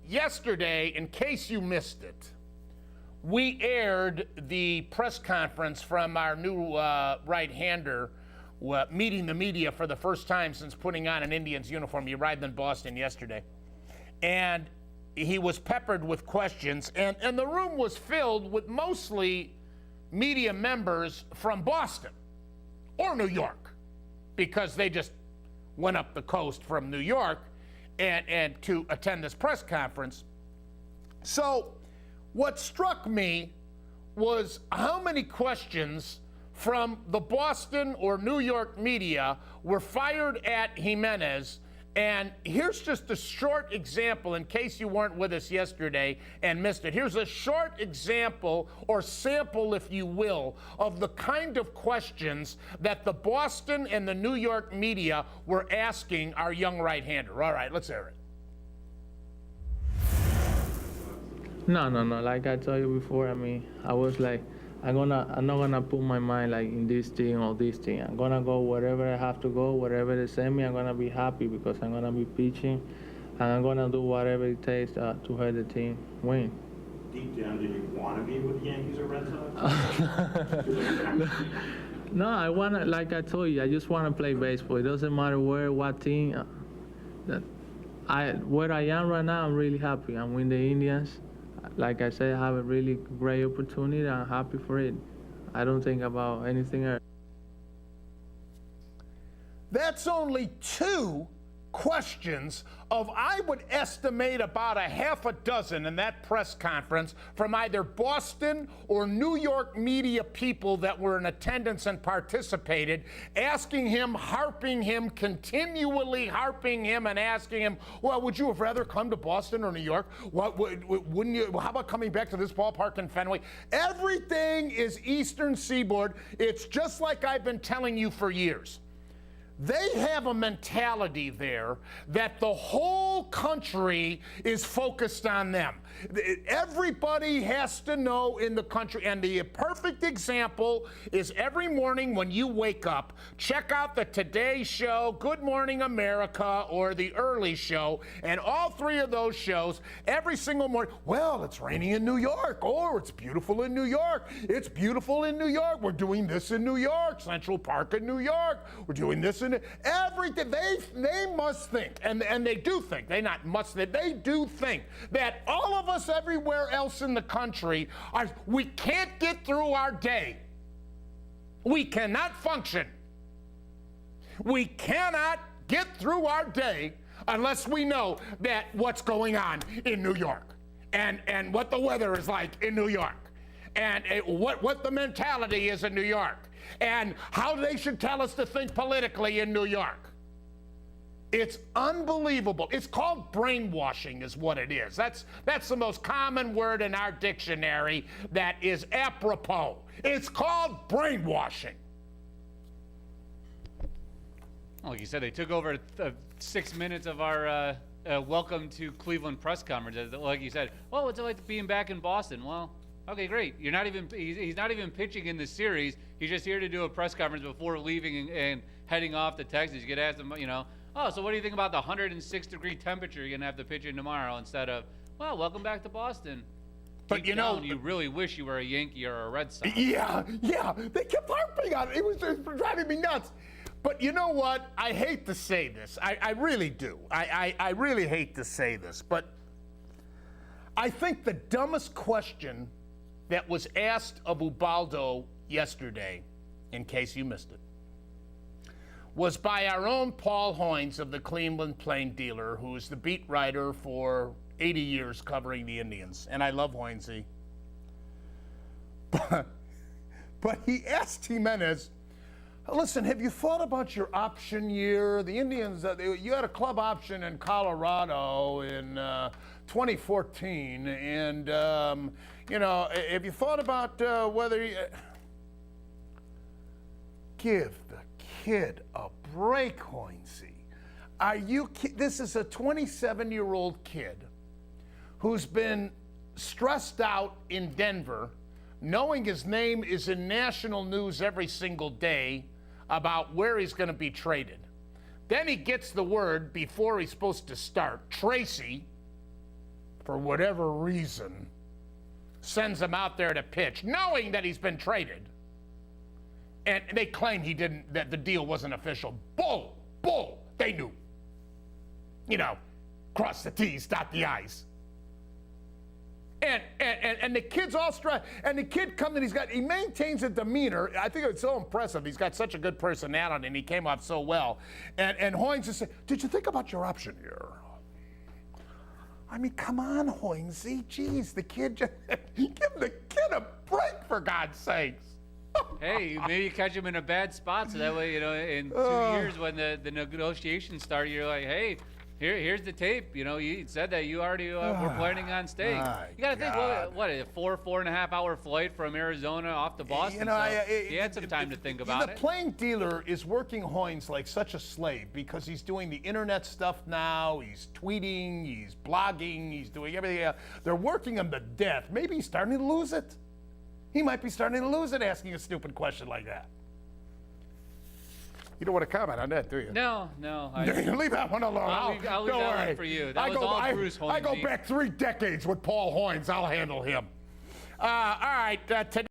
Yesterday, in case you missed it, we aired the press conference from our new right-hander meeting the media for the first time since putting on an Indians uniform. He arrived in Boston yesterday. And he was peppered with questions, and the room was filled with mostly media members from Boston or New York, because they just went up the coast from New York and to attend this press conference. So what struck me was how many questions from the Boston or New York media were fired at Jimenez. And here's just a short example, in case you weren't with us yesterday and missed it. Here's a short example, or sample, if you will, of the kind of questions that the Boston and the New York media were asking our young right-hander. All right, let's hear it. No. Like I told you before, I mean, I was like, I'm not gonna put my mind like in this thing or this thing. I'm gonna go wherever I have to go, wherever they send me. I'm gonna be happy because I'm gonna be pitching, and I'm gonna do whatever it takes to help the team win. Deep down, did you want to be with the Yankees or Red Sox? No, I wanna, like I told you, I just wanna play baseball. It doesn't matter where, what team. Where I am right now, I'm really happy. I'm with the Indians. Like I said, I have a really great opportunity. I'm happy for it. I don't think about anything else. That's only two questions of, I would estimate, about a half a dozen in that press conference from either Boston or New York media people that were in attendance and participated, asking him, harping him, continually harping him and asking him, well, would you have rather come to Boston or New York? Wouldn't you? How about coming back to this ballpark in Fenway? Everything is Eastern Seaboard. It's just like I've been telling you for years. They have a mentality there that the whole country is focused on them. Everybody has to know in the country, and the perfect example is every morning when you wake up, check out the Today Show, Good Morning America, or the Early Show, and all three of those shows, every single morning, well, it's raining in New York, or it's beautiful in New York, it's beautiful in New York, we're doing this in New York, Central Park in New York, we're doing this in everything. They must think, and they do think, they do think that all of us everywhere else in the country we can't get through our day. We cannot function. We cannot get through our day unless we know that what's going on in New York and what the weather is like in New York and what the mentality is in New York and how they should tell us to think politically in New York. It's unbelievable. It's called brainwashing is what it is. That's the most common word in our dictionary that is apropos. It's called brainwashing. Like you said, they took over 6 minutes of our welcome to Cleveland press conference. Like you said, well, what's it like being back in Boston? Well, okay, great. He's not even pitching in the series. He's just here to do a press conference before leaving and heading off to Texas. You could ask him, oh, so what do you think about the 106-degree temperature you're going to have to pitch in tomorrow, instead of, well, welcome back to Boston. But you really wish you were a Yankee or a Red Sox. Yeah. They kept harping on it. It was driving me nuts. But you know what? I hate to say this. I really do. I really hate to say this. But I think the dumbest question that was asked of Ubaldo yesterday, in case you missed it, was by our own Paul Hoynes of the Cleveland Plain Dealer, who is the beat writer for 80 years covering the Indians. And I love Hoynesy. But he asked Jimenez, listen, have you thought about your option year? The Indians, you had a club option in Colorado in 2014. And, have you thought about whether you... Give the kid a break, Hoynesy. This is a 27-year-old kid who's been stressed out in Denver, knowing his name is in national news every single day about where he's going to be traded. Then he gets the word before he's supposed to start. Tracy, for whatever reason, sends him out there to pitch, knowing that he's been traded. And they claim that the deal wasn't official. Bull. They knew. You know, cross the T's, dot the I's. And the kid's all stressed. And the kid comes and he maintains a demeanor. I think it's so impressive. He's got such a good personality and he came off so well. And Hoynes just said, did you think about your option here? I mean, come on, Hoynesy. Geez, the kid just, give the kid a break, for God's sakes. Hey, maybe you catch him in a bad spot so that way, you know, in 2 years when the negotiations start, you're like, hey, here's the tape. You know, you said that you already were planning on staying. You got to think, what a 4.5 hour flight from Arizona off to Boston. You know, he had some time to think about it. The plain dealer is working Hoynes like such a slave because he's doing the internet stuff now. He's tweeting, he's blogging, he's doing everything else. They're working him to death. Maybe he's starting to lose it. He might be starting to lose it asking a stupid question like that. You don't want to comment on that, do you? No. Leave that one alone. I'll leave that one for you. That was all Bruce Hoynes. I go back 3 decades with Paul Hoynes. I'll handle him. All right, today.